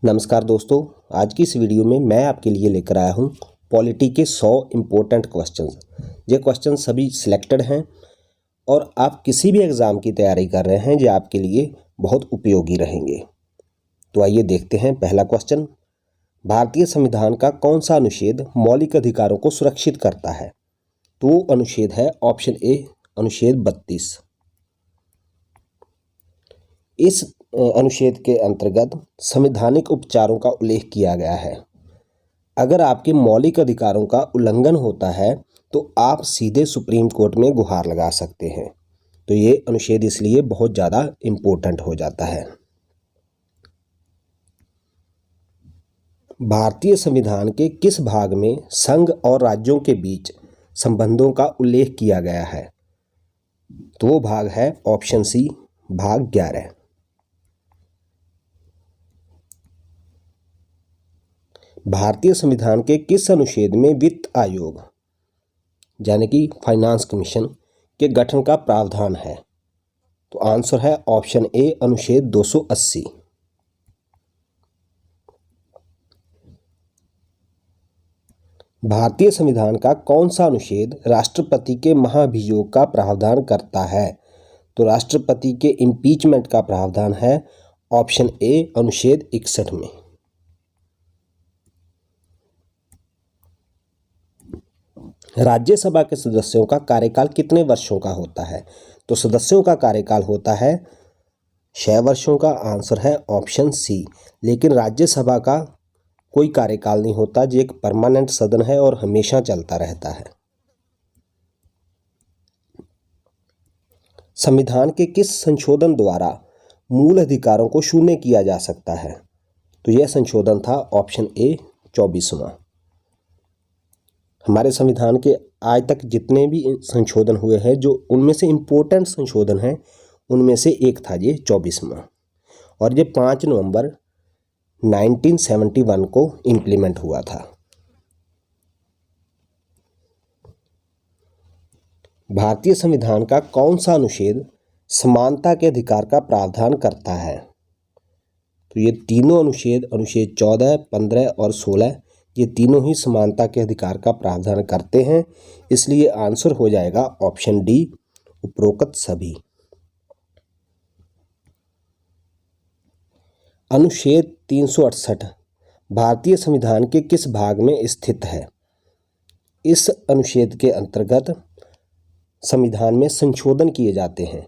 नमस्कार दोस्तों, आज की इस वीडियो में मैं आपके लिए लेकर आया हूं पॉलिटी के 100 इम्पोर्टेंट क्वेश्चंस। ये क्वेश्चन सभी सिलेक्टेड हैं और आप किसी भी एग्ज़ाम की तैयारी कर रहे हैं जो आपके लिए बहुत उपयोगी रहेंगे। तो आइए देखते हैं पहला क्वेश्चन। भारतीय संविधान का कौन सा अनुच्छेद मौलिक अधिकारों को सुरक्षित करता है? तो वो अनुच्छेद है ऑप्शन ए, अनुच्छेद 32। इस अनुच्छेद के अंतर्गत संवैधानिक उपचारों का उल्लेख किया गया है। अगर आपके मौलिक अधिकारों का उल्लंघन होता है तो आप सीधे सुप्रीम कोर्ट में गुहार लगा सकते हैं। तो ये अनुच्छेद इसलिए बहुत ज़्यादा इम्पोर्टेंट हो जाता है। भारतीय संविधान के किस भाग में संघ और राज्यों के बीच संबंधों का उल्लेख किया गया है? तो वो भाग है ऑप्शन सी, भाग 11। भारतीय संविधान के किस अनुच्छेद में वित्त आयोग यानी कि फाइनेंस कमीशन के गठन का प्रावधान है? तो आंसर है ऑप्शन ए, अनुच्छेद 280। भारतीय संविधान का कौन सा अनुच्छेद राष्ट्रपति के महाभियोग का प्रावधान करता है? तो राष्ट्रपति के इम्पीचमेंट का प्रावधान है ऑप्शन ए, अनुच्छेद 61 में। राज्यसभा के सदस्यों का कार्यकाल कितने वर्षों का होता है? तो सदस्यों का कार्यकाल होता है 6 वर्षों का। आंसर है ऑप्शन सी। लेकिन राज्यसभा का कोई कार्यकाल नहीं होता, जो एक परमानेंट सदन है और हमेशा चलता रहता है। संविधान के किस संशोधन द्वारा मूल अधिकारों को शून्य किया जा सकता है? तो यह संशोधन था ऑप्शन ए, 24वां। हमारे संविधान के आज तक जितने भी संशोधन हुए हैं, जो उनमें से इम्पोर्टेंट संशोधन हैं, उनमें से एक था ये 24वां, और ये 5 नवंबर 1971 को इम्प्लीमेंट हुआ था। भारतीय संविधान का कौन सा अनुच्छेद समानता के अधिकार का प्रावधान करता है? तो ये तीनों अनुच्छेद, अनुच्छेद 14, 15 और 16, ये तीनों ही समानता के अधिकार का प्रावधान करते हैं। इसलिए आंसर हो जाएगा ऑप्शन डी, उपरोक्त सभी। अनुच्छेद 368 भारतीय संविधान के किस भाग में स्थित है? इस अनुच्छेद के अंतर्गत संविधान में संशोधन किए जाते हैं,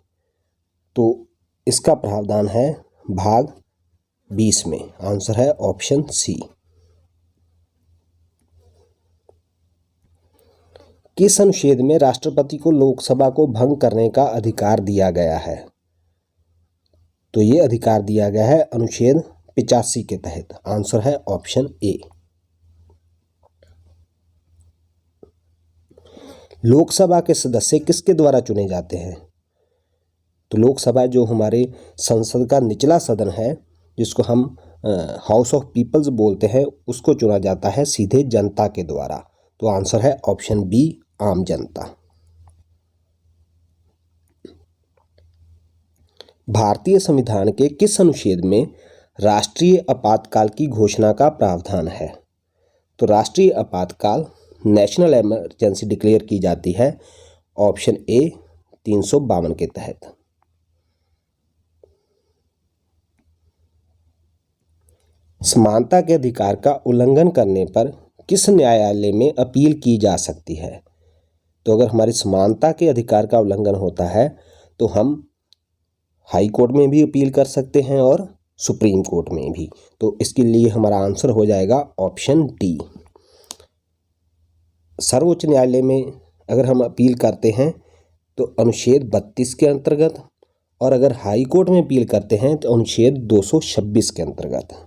तो इसका प्रावधान है भाग 20 में। आंसर है ऑप्शन सी। किस अनुच्छेद में राष्ट्रपति को लोकसभा को भंग करने का अधिकार दिया गया है? तो ये अधिकार दिया गया है अनुच्छेद 85 के तहत। आंसर है ऑप्शन ए। लोकसभा के सदस्य किसके द्वारा चुने जाते हैं? तो लोकसभा जो हमारे संसद का निचला सदन है, जिसको हम हाउस ऑफ पीपल्स बोलते हैं, उसको चुना जाता है सीधे जनता के द्वारा। तो आंसर है ऑप्शन बी, आम जनता। भारतीय संविधान के किस अनुच्छेद में राष्ट्रीय आपातकाल की घोषणा का प्रावधान है? तो राष्ट्रीय आपातकाल, नेशनल इमरजेंसी डिक्लेयर की जाती है ऑप्शन ए, 352 के तहत। समानता के अधिकार का उल्लंघन करने पर किस न्यायालय में अपील की जा सकती है? तो अगर हमारी समानता के अधिकार का उल्लंघन होता है तो हम हाई कोर्ट में भी अपील कर सकते हैं और सुप्रीम कोर्ट में भी। तो इसके लिए हमारा आंसर हो जाएगा ऑप्शन डी। सर्वोच्च न्यायालय में अगर हम अपील करते हैं तो अनुच्छेद 32 के अंतर्गत, और अगर हाई कोर्ट में अपील करते हैं तो अनुच्छेद 226 के अंतर्गत।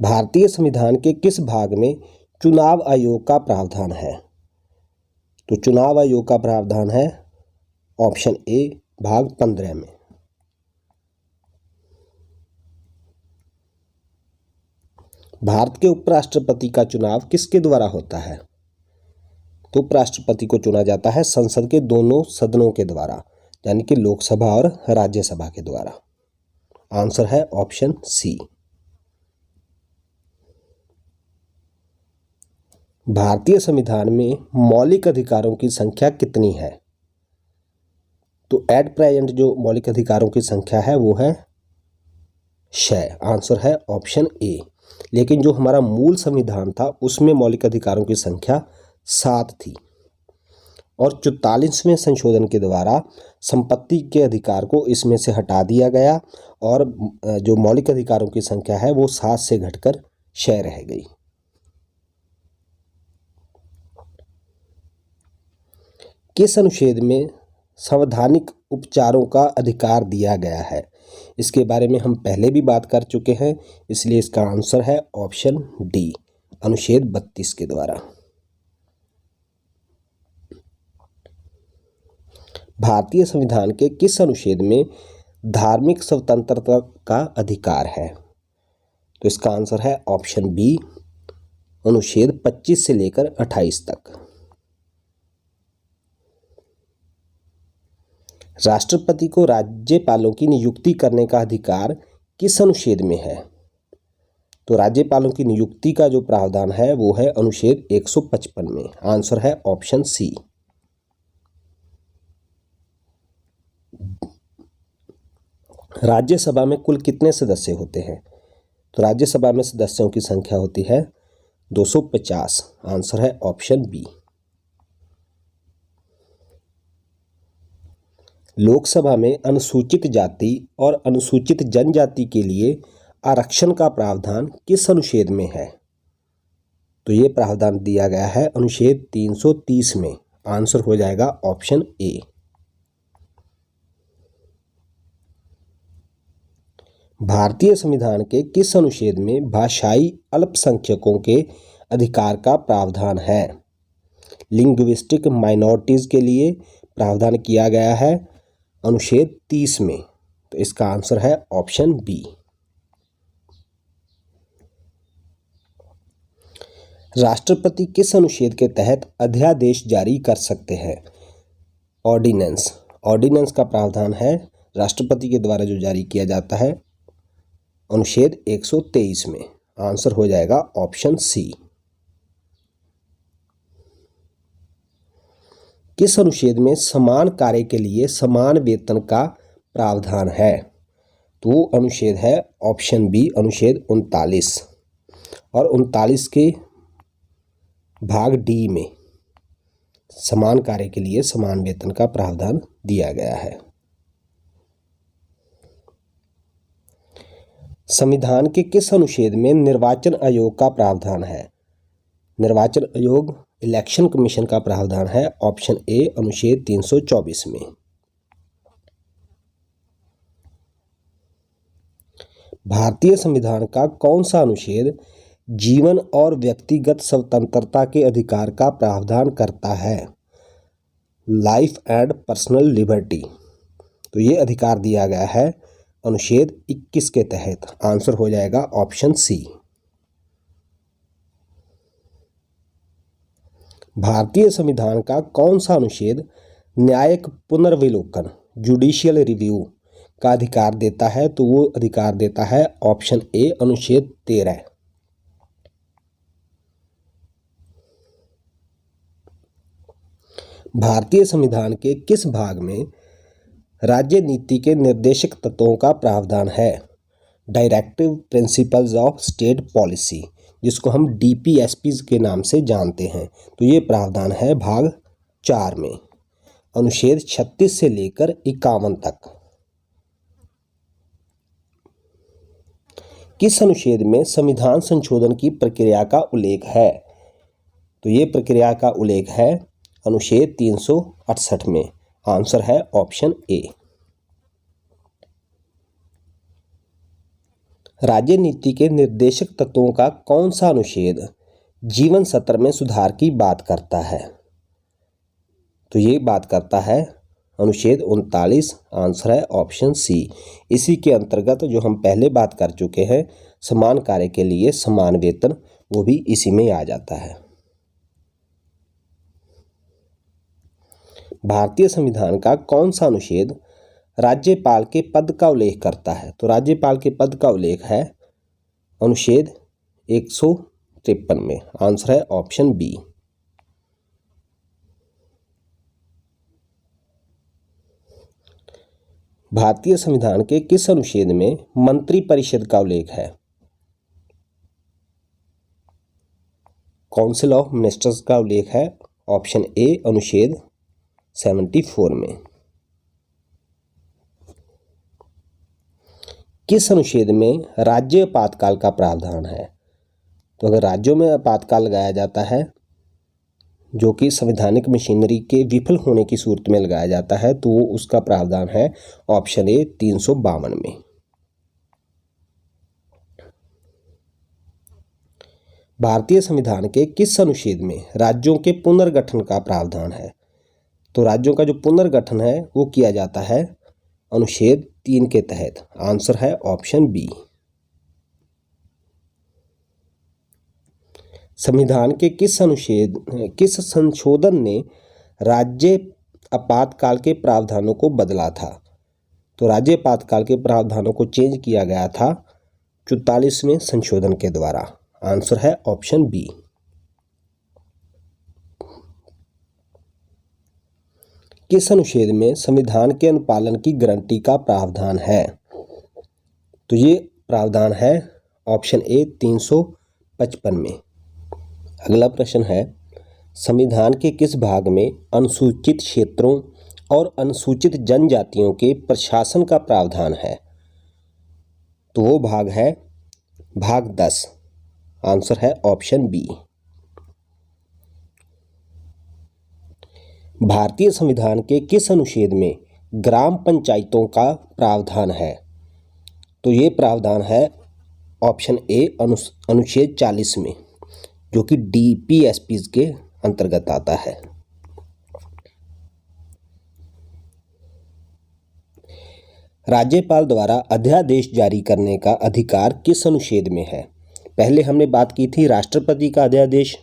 भारतीय संविधान के किस भाग में चुनाव आयोग का प्रावधान है? तो चुनाव आयोग का प्रावधान है ऑप्शन ए, भाग 15 में। भारत के उपराष्ट्रपति का चुनाव किसके द्वारा होता है? तो उपराष्ट्रपति को चुना जाता है संसद के दोनों सदनों के द्वारा, यानी कि लोकसभा और राज्यसभा के द्वारा। आंसर है ऑप्शन सी। भारतीय संविधान में मौलिक अधिकारों की संख्या कितनी है? तो एट प्रेजेंट जो मौलिक अधिकारों की संख्या है वो है 6। आंसर है ऑप्शन ए। लेकिन जो हमारा मूल संविधान था उसमें मौलिक अधिकारों की संख्या 7 थी और 44वें संशोधन के द्वारा संपत्ति के अधिकार को इसमें से हटा दिया गया और जो मौलिक अधिकारों की संख्या है वो 7 से घटकर 6 रह गई। किस अनुच्छेद में संवैधानिक उपचारों का अधिकार दिया गया है? इसके बारे में हम पहले भी बात कर चुके हैं, इसलिए इसका आंसर है ऑप्शन डी, अनुच्छेद 32 के द्वारा। भारतीय संविधान के किस अनुच्छेद में धार्मिक स्वतंत्रता का अधिकार है? तो इसका आंसर है ऑप्शन बी, अनुच्छेद 25 से लेकर 28 तक। राष्ट्रपति को राज्यपालों की नियुक्ति करने का अधिकार किस अनुच्छेद में है? तो राज्यपालों की नियुक्ति का जो प्रावधान है वो है अनुच्छेद 155 में। आंसर है ऑप्शन सी। राज्यसभा में कुल कितने सदस्य होते हैं? तो राज्यसभा में सदस्यों की संख्या होती है 250। आंसर है ऑप्शन बी। लोकसभा में अनुसूचित जाति और अनुसूचित जनजाति के लिए आरक्षण का प्रावधान किस अनुच्छेद में है? तो ये प्रावधान दिया गया है अनुच्छेद 330 में। आंसर हो जाएगा ऑप्शन ए। भारतीय संविधान के किस अनुच्छेद में भाषाई अल्पसंख्यकों के अधिकार का प्रावधान है? लिंग्विस्टिक माइनॉरिटीज के लिए प्रावधान किया गया है अनुच्छेद 30 में। तो इसका आंसर है ऑप्शन बी। राष्ट्रपति किस अनुच्छेद के तहत अध्यादेश जारी कर सकते हैं? ऑर्डिनेंस। ऑर्डिनेंस का प्रावधान है राष्ट्रपति के द्वारा जो जारी किया जाता है अनुच्छेद 123 में। आंसर हो जाएगा ऑप्शन सी। किस अनुच्छेद में समान कार्य के लिए समान वेतन का प्रावधान है? तो वो अनुच्छेद है ऑप्शन बी, अनुच्छेद 39। और 39 के भाग डी में समान कार्य के लिए समान वेतन का प्रावधान दिया गया है। संविधान के किस अनुच्छेद में निर्वाचन आयोग का प्रावधान है? निर्वाचन आयोग इलेक्शन कमीशन का प्रावधान है ऑप्शन ए, अनुच्छेद 324 में। भारतीय संविधान का कौन सा अनुच्छेद जीवन और व्यक्तिगत स्वतंत्रता के अधिकार का प्रावधान करता है? Life and personal liberty. तो ये अधिकार दिया गया है अनुच्छेद 21 के तहत। आंसर हो जाएगा ऑप्शन सी। भारतीय संविधान का कौन सा अनुच्छेद न्यायिक पुनर्विलोकन जुडिशियल रिव्यू का अधिकार देता है? तो वो अधिकार देता है ऑप्शन ए, अनुच्छेद 13। भारतीय संविधान के किस भाग में राज्य नीति के निर्देशक तत्वों का प्रावधान है? Directive principles of state policy, जिसको हम DPSPs के नाम से जानते हैं। तो ये प्रावधान है भाग 4 में, अनुच्छेद 36 से लेकर 51 तक। किस अनुच्छेद में संविधान संशोधन की प्रक्रिया का उल्लेख है? तो ये प्रक्रिया का उल्लेख है अनुच्छेद 368 में। आंसर है ऑप्शन ए। राज्य नीति के निर्देशक तत्वों का कौन सा अनुच्छेद जीवन स्तर में सुधार की बात करता है? तो ये बात करता है अनुच्छेद 39। आंसर है ऑप्शन सी। इसी के अंतर्गत जो हम पहले बात कर चुके हैं समान कार्य के लिए समान वेतन, वो भी इसी में आ जाता है। भारतीय संविधान का कौन सा अनुच्छेद राज्यपाल के पद का उल्लेख करता है? तो राज्यपाल के पद का उल्लेख है अनुच्छेद 153 में। आंसर है ऑप्शन बी। भारतीय संविधान के किस अनुच्छेद में मंत्रिपरिषद का उल्लेख है? काउंसिल ऑफ मिनिस्टर्स का उल्लेख है ऑप्शन ए अनुच्छेद 74 में। किस अनुच्छेद में राज्य आपातकाल का प्रावधान है? तो अगर राज्यों में आपातकाल लगाया जाता है जो कि संवैधानिक मशीनरी के विफल होने की सूरत में लगाया जाता है तो उसका प्रावधान है ऑप्शन ए 352 में। भारतीय संविधान के किस अनुच्छेद में राज्यों के पुनर्गठन का प्रावधान है? तो राज्यों का जो पुनर्गठन है वो किया जाता है अनुच्छेद 3 के तहत। आंसर है ऑप्शन बी। संविधान के किस संशोधन ने राज्य आपातकाल के प्रावधानों को बदला था? तो राज्य आपातकाल के प्रावधानों को चेंज किया गया था 44वें संशोधन के द्वारा। आंसर है ऑप्शन बी। किस अनुच्छेद में संविधान के अनुपालन की गारंटी का प्रावधान है? तो ये प्रावधान है ऑप्शन ए 355 में। अगला प्रश्न है संविधान के किस भाग में अनुसूचित क्षेत्रों और अनुसूचित जनजातियों के प्रशासन का प्रावधान है? तो वो भाग है भाग 10। आंसर है ऑप्शन बी। भारतीय संविधान के किस अनुच्छेद में ग्राम पंचायतों का प्रावधान है? तो ये प्रावधान है ऑप्शन ए अनुच्छेद 40 में, जो कि DPSP के अंतर्गत आता है। राज्यपाल द्वारा अध्यादेश जारी करने का अधिकार किस अनुच्छेद में है? पहले हमने बात की थी राष्ट्रपति का अध्यादेश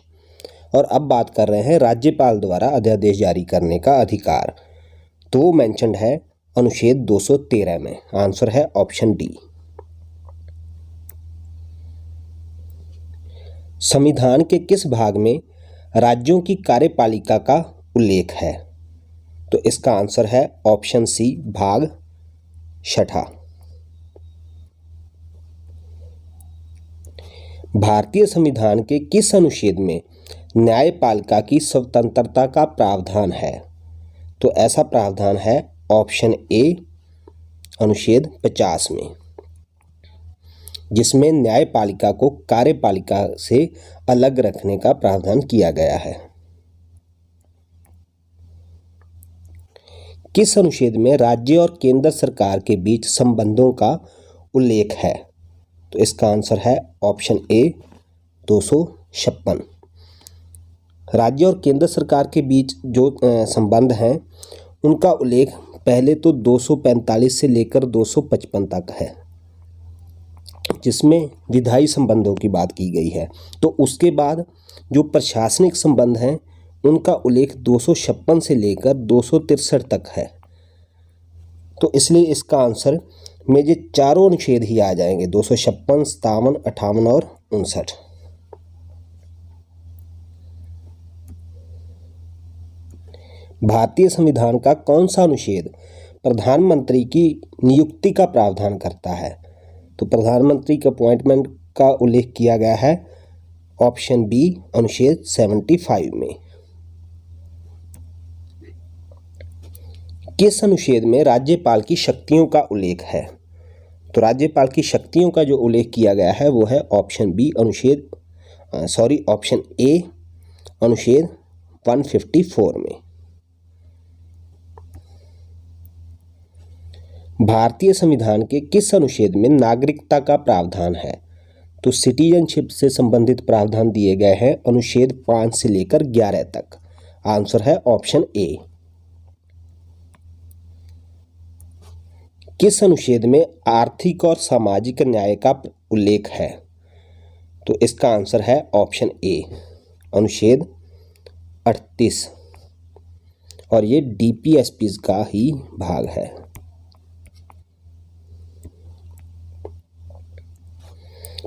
और अब बात कर रहे हैं राज्यपाल द्वारा अध्यादेश जारी करने का अधिकार। तो वो मेंशन्ड है अनुच्छेद 213 में। आंसर है ऑप्शन डी। संविधान के किस भाग में राज्यों की कार्यपालिका का उल्लेख है? तो इसका आंसर है ऑप्शन सी भाग 6। भारतीय संविधान के किस अनुच्छेद में न्यायपालिका की स्वतंत्रता का प्रावधान है? तो ऐसा प्रावधान है ऑप्शन ए अनुच्छेद 50 में, जिसमें न्यायपालिका को कार्यपालिका से अलग रखने का प्रावधान किया गया है। किस अनुच्छेद में राज्य और केंद्र सरकार के बीच संबंधों का उल्लेख है? तो इसका आंसर है ऑप्शन ए 256। राज्य और केंद्र सरकार के बीच जो संबंध हैं उनका उल्लेख पहले तो 245 से लेकर 255 तक है, जिसमें विधायी संबंधों की बात की गई है। तो उसके बाद जो प्रशासनिक संबंध हैं उनका उल्लेख 256 से लेकर 263 तक है। तो इसलिए इसका आंसर में ये चारों अनुच्छेद ही आ जाएंगे, 256, 57, 58 और 59। भारतीय संविधान का कौन सा अनुच्छेद प्रधानमंत्री की नियुक्ति का प्रावधान करता है? तो प्रधानमंत्री के अपॉइंटमेंट का उल्लेख किया गया है ऑप्शन बी अनुच्छेद 75 में। किस अनुच्छेद में राज्यपाल की शक्तियों का उल्लेख है? तो राज्यपाल की शक्तियों का जो उल्लेख किया गया है वो है ऑप्शन बी ऑप्शन ए अनुच्छेद 154 में। भारतीय संविधान के किस अनुच्छेद में नागरिकता का प्रावधान है? तो सिटीजनशिप से संबंधित प्रावधान दिए गए हैं अनुच्छेद 5 से लेकर 11 तक। आंसर है ऑप्शन ए। किस अनुच्छेद में आर्थिक और सामाजिक न्याय का उल्लेख है? तो इसका आंसर है ऑप्शन ए अनुच्छेद 38। और ये डीपीएसपीज का ही भाग है।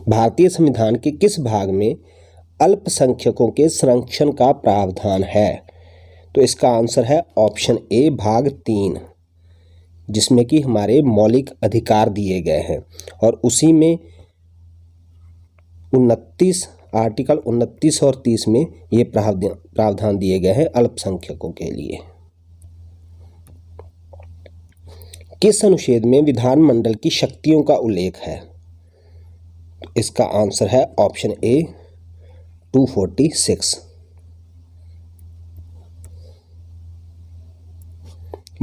भारतीय संविधान के किस भाग में अल्पसंख्यकों के संरक्षण का प्रावधान है? तो इसका आंसर है ऑप्शन ए भाग 3, जिसमें कि हमारे मौलिक अधिकार दिए गए हैं और उसी में 29 आर्टिकल 29 और 30 में ये प्रावधान दिए गए हैं अल्पसंख्यकों के लिए। किस अनुच्छेद में विधानमंडल की शक्तियों का उल्लेख है? तो इसका आंसर है ऑप्शन ए 246।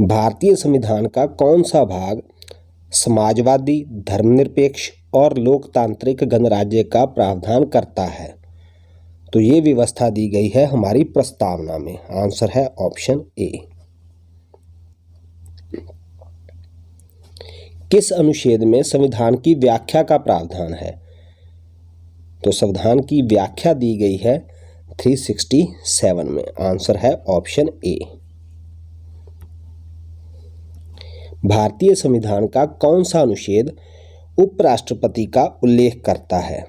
भारतीय संविधान का कौन सा भाग समाजवादी, धर्मनिरपेक्ष और लोकतांत्रिक गणराज्य का प्रावधान करता है? तो ये व्यवस्था दी गई है हमारी प्रस्तावना में। आंसर है ऑप्शन ए। किस अनुच्छेद में संविधान की व्याख्या का प्रावधान है? तो संविधान की व्याख्या दी गई है 367 में। आंसर है ऑप्शन ए। भारतीय संविधान का कौन सा अनुच्छेद उपराष्ट्रपति का उल्लेख करता है?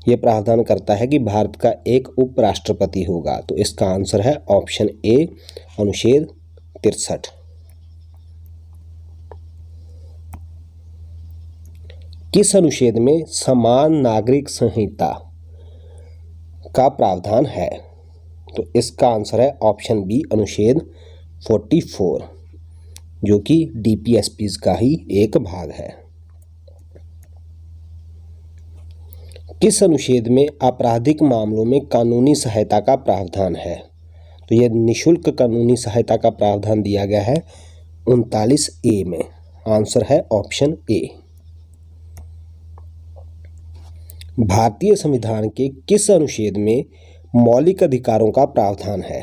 यह प्रावधान करता है कि भारत का एक उपराष्ट्रपति होगा। तो इसका आंसर है ऑप्शन ए अनुच्छेद 63। किस अनुच्छेद में समान नागरिक संहिता का प्रावधान है? तो इसका आंसर है ऑप्शन बी अनुच्छेद 44, जो कि डीपीएसपीज का ही एक भाग है। किस अनुच्छेद में आपराधिक मामलों में कानूनी सहायता का प्रावधान है? तो यह निःशुल्क कानूनी सहायता का प्रावधान दिया गया है 39A में। आंसर है ऑप्शन ए। भारतीय संविधान के किस अनुच्छेद में मौलिक अधिकारों का प्रावधान है?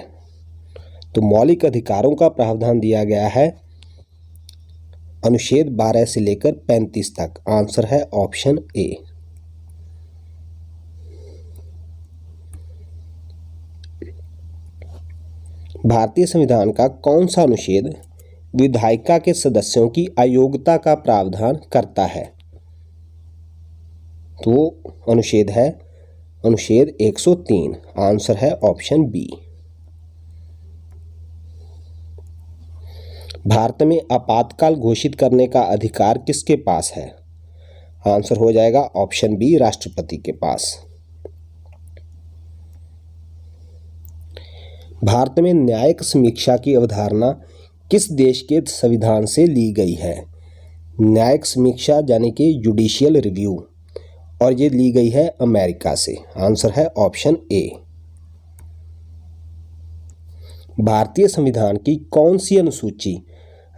तो मौलिक अधिकारों का प्रावधान दिया गया है अनुच्छेद 12 से लेकर 35 तक। आंसर है ऑप्शन ए। भारतीय संविधान का कौन सा अनुच्छेद विधायिका के सदस्यों की अयोग्यता का प्रावधान करता है? तो अनुच्छेद है अनुच्छेद 103। आंसर है ऑप्शन बी। भारत में आपातकाल घोषित करने का अधिकार किसके पास है? आंसर हो जाएगा ऑप्शन बी राष्ट्रपति के पास। भारत में न्यायिक समीक्षा की अवधारणा किस देश के संविधान से ली गई है? न्यायिक समीक्षा यानी कि जुडिशियल रिव्यू, और ये ली गई है अमेरिका से। आंसर है ऑप्शन ए। भारतीय संविधान की कौन सी अनुसूची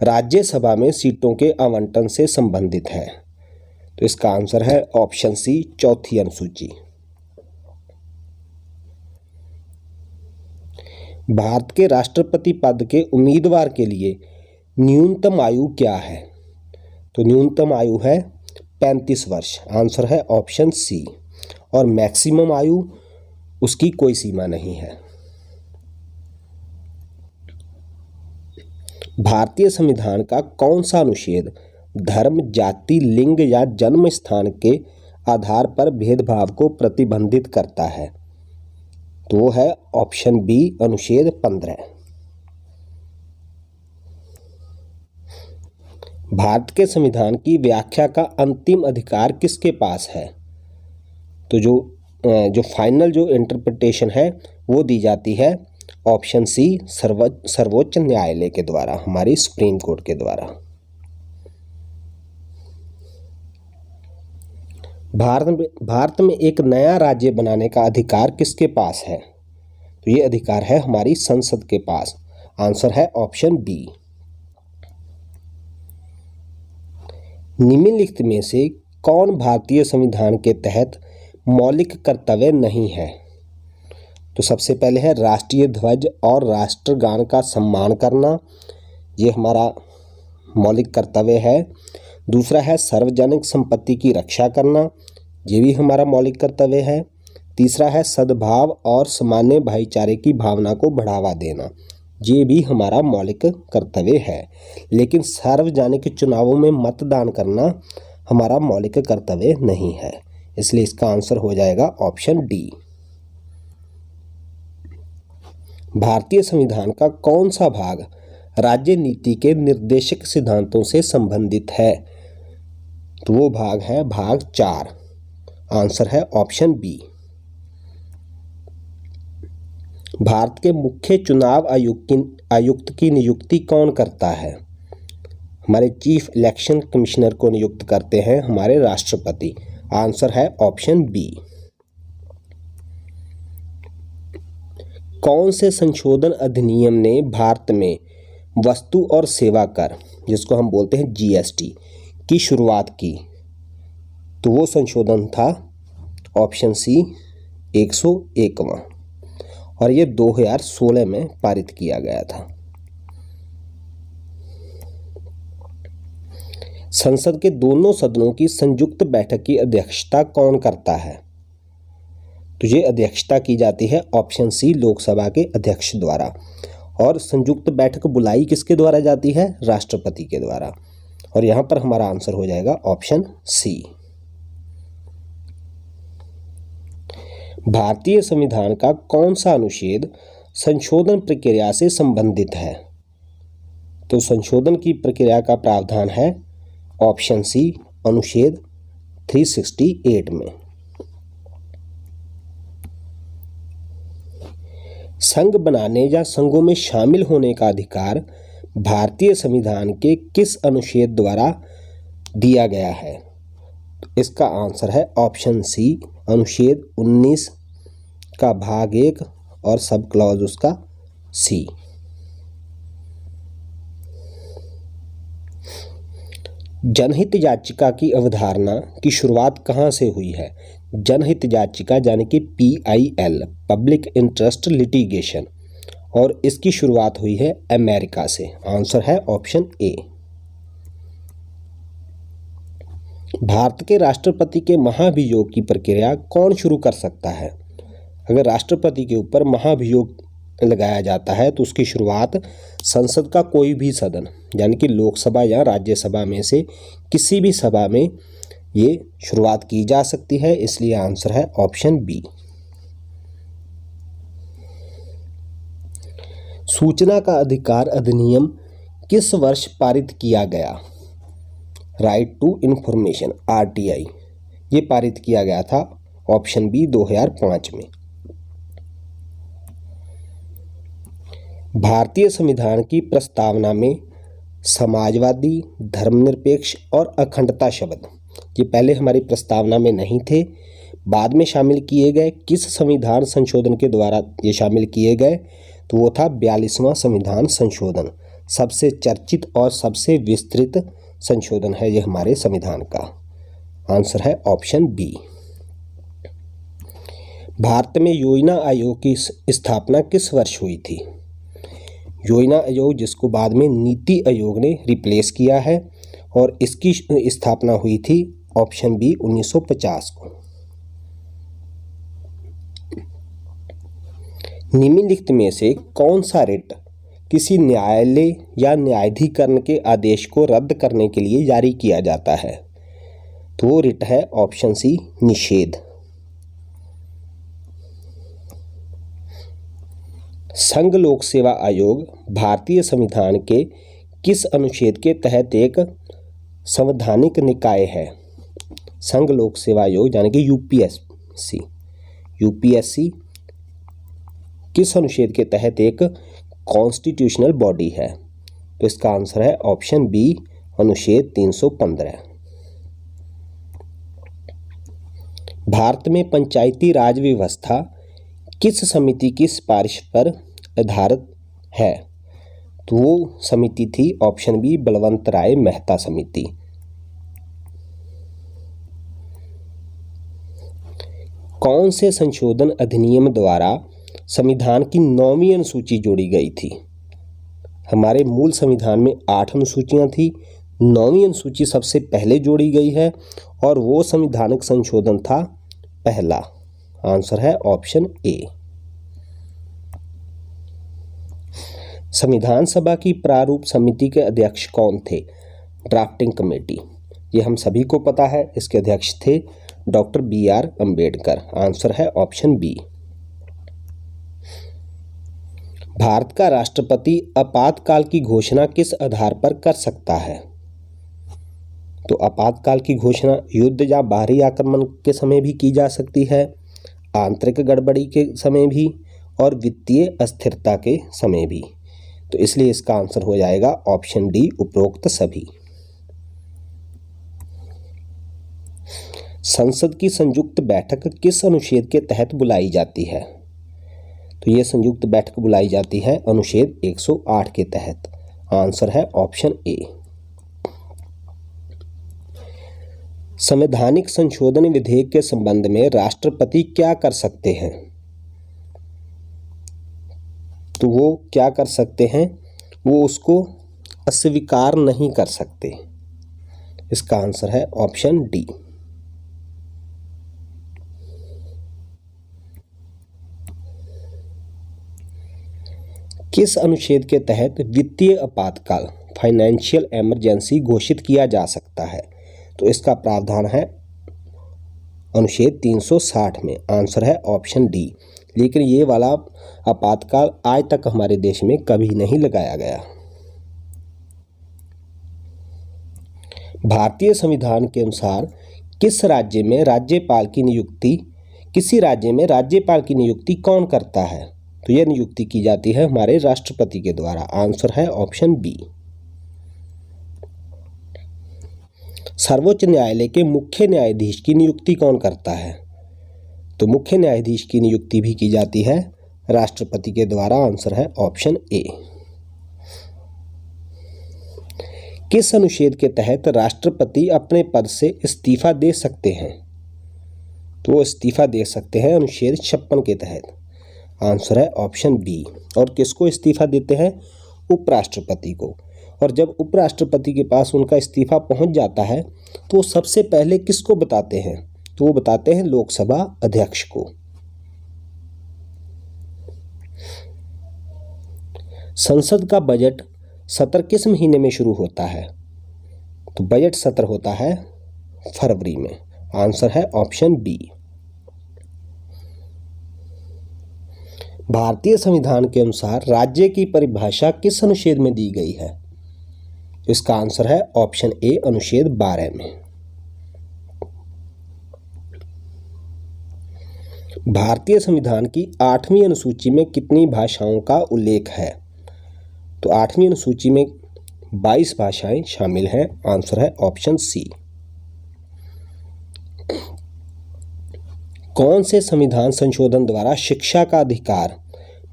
राज्यसभा में सीटों के आवंटन से संबंधित है? तो इसका आंसर है ऑप्शन सी चौथी अनुसूची। भारत के राष्ट्रपति पद के उम्मीदवार के लिए न्यूनतम आयु क्या है? तो न्यूनतम आयु है 35 वर्ष। आंसर है ऑप्शन सी। और मैक्सिमम आयु उसकी कोई सीमा नहीं है। भारतीय संविधान का कौन सा अनुच्छेद धर्म, जाति, लिंग या जन्म स्थान के आधार पर भेदभाव को प्रतिबंधित करता है? तो वो है ऑप्शन बी अनुच्छेद 15। भारत के संविधान की व्याख्या का अंतिम अधिकार किसके पास है? तो जो फाइनल जो इंटरप्रिटेशन है वो दी जाती है ऑप्शन सी सर्वोच्च न्यायालय के द्वारा, हमारी सुप्रीम कोर्ट के द्वारा। भारत में एक नया राज्य बनाने का अधिकार किसके पास है? तो ये अधिकार है हमारी संसद के पास। आंसर है ऑप्शन बी। निम्नलिखित में से कौन भारतीय संविधान के तहत मौलिक कर्तव्य नहीं है? तो सबसे पहले है राष्ट्रीय ध्वज और राष्ट्रगान का सम्मान करना, ये हमारा मौलिक कर्तव्य है। दूसरा है सार्वजनिक संपत्ति की रक्षा करना, ये भी हमारा मौलिक कर्तव्य है। तीसरा है सद्भाव और सामान्य भाईचारे की भावना को बढ़ावा देना, ये भी हमारा मौलिक कर्तव्य है। लेकिन सार्वजनिक चुनावों में मतदान करना हमारा मौलिक कर्तव्य नहीं है, इसलिए इसका आंसर हो जाएगा ऑप्शन डी। भारतीय संविधान का कौन सा भाग राज्य नीति के निर्देशक सिद्धांतों से संबंधित है? तो वो भाग है भाग 4। आंसर है ऑप्शन बी। भारत के मुख्य चुनाव आयुक्त की नियुक्ति कौन करता है? हमारे चीफ इलेक्शन कमिश्नर को नियुक्त करते हैं हमारे राष्ट्रपति। आंसर है ऑप्शन बी। कौन से संशोधन अधिनियम ने भारत में वस्तु और सेवा कर, जिसको हम बोलते हैं जीएसटी, की शुरुआत की? तो वो संशोधन था ऑप्शन सी 101वां, और ये 2016 में पारित किया गया था। संसद के दोनों सदनों की संयुक्त बैठक की अध्यक्षता कौन करता है? तो ये अध्यक्षता की जाती है ऑप्शन सी लोकसभा के अध्यक्ष द्वारा, और संयुक्त बैठक बुलाई किसके द्वारा जाती है? राष्ट्रपति के द्वारा। और यहाँ पर हमारा आंसर हो जाएगा ऑप्शन सी। भारतीय संविधान का कौन सा अनुच्छेद संशोधन प्रक्रिया से संबंधित है? तो संशोधन की प्रक्रिया का प्रावधान है ऑप्शन सी अनुच्छेद 368 में। संघ बनाने या संघों में शामिल होने का अधिकार भारतीय संविधान के किस अनुच्छेद द्वारा दिया गया है? इसका आंसर है ऑप्शन सी अनुच्छेद 19 का भाग 1 और सब क्लॉज उसका सी। जनहित याचिका की अवधारणा की शुरुआत कहाँ से हुई है? जनहित याचिका यानी कि PIL पब्लिक इंटरेस्ट लिटिगेशन, और इसकी शुरुआत हुई है अमेरिका से। आंसर है ऑप्शन ए। भारत के राष्ट्रपति के महाभियोग की प्रक्रिया कौन शुरू कर सकता है? अगर राष्ट्रपति के ऊपर महाभियोग लगाया जाता है तो उसकी शुरुआत संसद का कोई भी सदन यानी कि लोकसभा या राज्यसभा में से किसी भी सभा में ये शुरुआत की जा सकती है, इसलिए आंसर है ऑप्शन बी। सूचना का अधिकार अधिनियम किस वर्ष पारित किया गया? राइट टू इंफॉर्मेशन RTI ये पारित किया गया था ऑप्शन बी 2005 में। भारतीय संविधान की प्रस्तावना में समाजवादी, धर्मनिरपेक्ष और अखंडता शब्द ये पहले हमारी प्रस्तावना में नहीं थे, बाद में शामिल किए गए। किस संविधान संशोधन के द्वारा ये शामिल किए गए? तो वो था 42वां संविधान संशोधन। सबसे चर्चित और सबसे विस्तृत संशोधन है ये हमारे संविधान का। आंसर है ऑप्शन बी। भारत में योजना आयोग की स्थापना किस वर्ष हुई थी? योजना आयोग जिसको बाद में नीति आयोग ने रिप्लेस किया है, और इसकी स्थापना हुई थी ऑप्शन बी 1950 को। निम्नलिखित में से कौन सा रिट किसी न्यायालय या न्यायाधिकरण के आदेश को रद्द करने के लिए जारी किया जाता है? तो वो रिट है ऑप्शन सी निषेध। संघ लोक सेवा आयोग भारतीय संविधान के किस अनुच्छेद के तहत एक संवैधानिक निकाय है? संघ लोक सेवा आयोग यानी कि यूपीएससी किस अनुच्छेद के तहत एक कॉन्स्टिट्यूशनल बॉडी है? तो इसका आंसर है ऑप्शन बी अनुच्छेद 315। भारत में पंचायती राज व्यवस्था किस समिति की सिफारिश पर आधारित है? तो वो समिति थी ऑप्शन बी बलवंत राय मेहता समिति। कौन से संशोधन अधिनियम द्वारा संविधान की 9वीं अनुसूची जोड़ी गई थी? हमारे मूल संविधान में 8 अनुसूचियां थी, 9वीं अनुसूची सबसे पहले जोड़ी गई है, और वो संविधानिक संशोधन था पहला। आंसर है ऑप्शन ए। संविधान सभा की प्रारूप समिति के अध्यक्ष कौन थे? ड्राफ्टिंग कमेटी, ये हम सभी को पता है। इसके अध्यक्ष थे डॉक्टर BR अम्बेडकर। आंसर है ऑप्शन बी। भारत का राष्ट्रपति आपातकाल की घोषणा किस आधार पर कर सकता है? तो आपातकाल की घोषणा युद्ध या बाहरी आक्रमण के समय भी की जा सकती है, आंतरिक गड़बड़ी के समय भी, और वित्तीय अस्थिरता के समय भी। तो इसलिए इसका आंसर हो जाएगा ऑप्शन डी, उपरोक्त सभी। संसद की संयुक्त बैठक किस अनुच्छेद के तहत बुलाई जाती है? तो ये संयुक्त बैठक बुलाई जाती है अनुच्छेद 108 के तहत। आंसर है ऑप्शन ए। संवैधानिक संशोधन विधेयक के संबंध में राष्ट्रपति क्या कर सकते हैं? तो वो क्या कर सकते हैं? वो उसको अस्वीकार नहीं कर सकते। इसका आंसर है ऑप्शन डी। किस अनुच्छेद के तहत वित्तीय आपातकाल फाइनेंशियल इमरजेंसी घोषित किया जा सकता है? तो इसका प्रावधान है अनुच्छेद 360 में। आंसर है ऑप्शन डी। लेकिन ये वाला आपातकाल आज तक हमारे देश में कभी नहीं लगाया गया। भारतीय संविधान के अनुसार किसी राज्य में राज्यपाल की नियुक्ति कौन करता है? तो यह नियुक्ति की जाती है हमारे राष्ट्रपति के द्वारा। आंसर है ऑप्शन बी। सर्वोच्च न्यायालय के मुख्य न्यायाधीश की नियुक्ति कौन करता है? तो मुख्य न्यायाधीश की नियुक्ति भी की जाती है राष्ट्रपति के द्वारा। आंसर है ऑप्शन ए। किस अनुच्छेद के तहत राष्ट्रपति अपने पद से इस्तीफा दे सकते हैं? तो वो इस्तीफा दे सकते हैं अनुच्छेद 56 के तहत। आंसर है ऑप्शन बी। और किसको इस्तीफा देते हैं? उपराष्ट्रपति को। और जब उपराष्ट्रपति के पास उनका इस्तीफा पहुंच जाता है तो वो सबसे पहले किसको बताते हैं? तो वो बताते हैं लोकसभा अध्यक्ष को। संसद का बजट सत्र किस महीने में शुरू होता है? तो बजट सत्र होता है फरवरी में। आंसर है ऑप्शन बी। भारतीय संविधान के अनुसार राज्य की परिभाषा किस अनुच्छेद में दी गई है? इसका आंसर है ऑप्शन ए, अनुच्छेद 12 में। भारतीय संविधान की 8वीं अनुसूची में कितनी भाषाओं का उल्लेख है? तो 8वीं अनुसूची में 22 भाषाएं शामिल हैं। आंसर है ऑप्शन सी। कौन से संविधान संशोधन द्वारा शिक्षा का अधिकार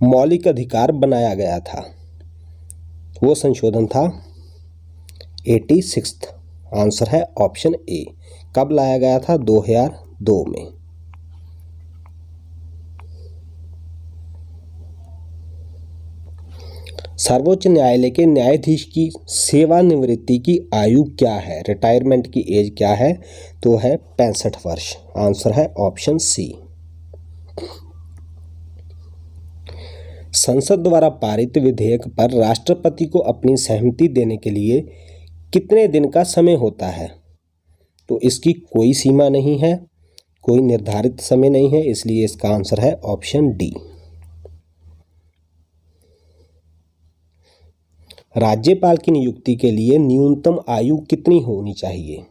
मौलिक अधिकार बनाया गया था? वो संशोधन था 86। आंसर है ऑप्शन ए। कब लाया गया था? 2002 में। सर्वोच्च न्यायालय के न्यायाधीश की सेवानिवृत्ति की आयु क्या है? रिटायरमेंट की एज क्या है? तो है 65 वर्ष। आंसर है ऑप्शन सी। संसद द्वारा पारित विधेयक पर राष्ट्रपति को अपनी सहमति देने के लिए कितने दिन का समय होता है? तो इसकी कोई सीमा नहीं है, कोई निर्धारित समय नहीं है, इसलिए इसका आंसर है ऑप्शन डी। राज्यपाल की नियुक्ति के लिए न्यूनतम आयु कितनी होनी चाहिए?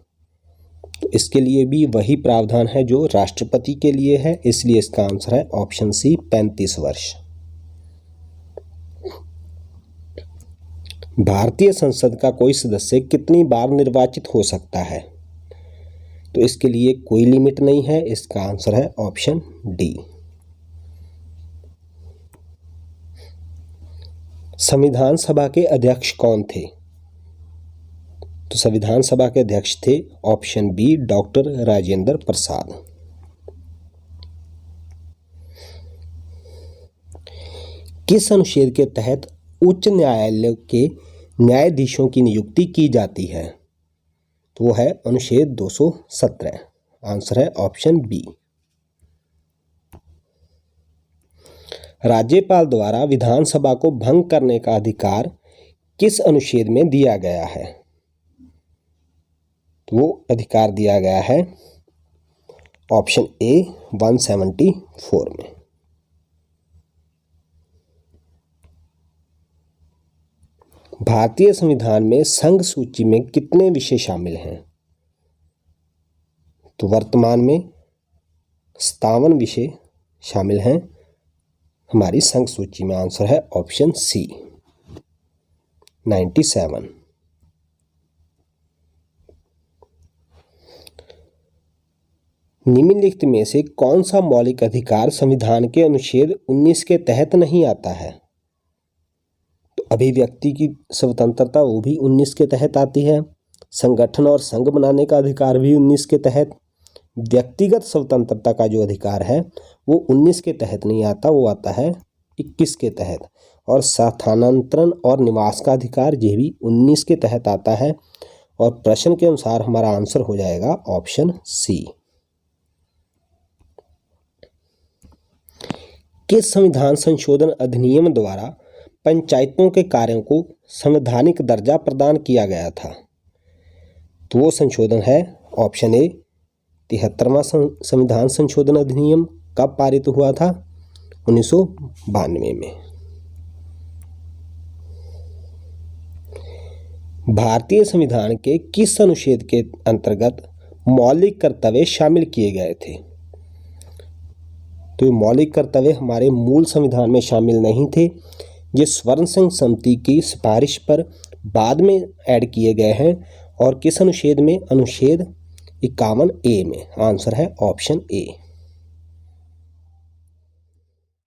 तो इसके लिए भी वही प्रावधान है जो राष्ट्रपति के लिए है, इसलिए इसका आंसर है ऑप्शन सी, 35 वर्ष। भारतीय संसद का कोई सदस्य कितनी बार निर्वाचित हो सकता है? तो इसके लिए कोई लिमिट नहीं है, इसका आंसर है ऑप्शन डी। संविधान सभा के अध्यक्ष कौन थे? तो संविधान सभा के अध्यक्ष थे option B, doctor Rajendra Prasad. किस अनुच्छेद के तहत उच्च न्यायालय के न्यायाधीशों की नियुक्ति की जाती है? तो वो है अनुच्छेद 217। आंसर है ऑप्शन बी। राज्यपाल द्वारा विधानसभा को भंग करने का अधिकार किस अनुच्छेद में दिया गया है? तो वो अधिकार दिया गया है ऑप्शन ए 174 में। भारतीय संविधान में संघ सूची में कितने विषय शामिल हैं? तो वर्तमान में 57 विषय शामिल हैं हमारी संघ सूची में। आंसर है ऑप्शन सी 97। निम्नलिखित में से कौन सा मौलिक अधिकार संविधान के अनुच्छेद 19 के तहत नहीं आता है? तो अभिव्यक्ति की स्वतंत्रता वो भी 19 के तहत आती है। संगठन और संघ बनाने का अधिकार भी 19 के तहत। व्यक्तिगत स्वतंत्रता का जो अधिकार है वो 19 के तहत नहीं आता, वो आता है 21 के तहत। और स्थानांतरण और निवास का अधिकार ये भी 19 के तहत आता है। और प्रश्न के अनुसार हमारा आंसर हो जाएगा ऑप्शन सी। किस संविधान संशोधन अधिनियम द्वारा पंचायतों के कार्यों को संवैधानिक दर्जा प्रदान किया गया था? तो वो संशोधन है ऑप्शन ए 73वां संविधान संशोधन अधिनियम। कब पारित हुआ था? 1992 में। भारतीय संविधान के किस अनुच्छेद के अंतर्गत मौलिक कर्तव्य शामिल किए गए थे? तो ये मौलिक कर्तव्य हमारे मूल संविधान में शामिल नहीं थे, ये स्वर्ण सिंह समिति की सिफारिश पर बाद में ऐड किए गए हैं। और किस अनुच्छेद में? अनुच्छेद 51A में। आंसर है ऑप्शन ए।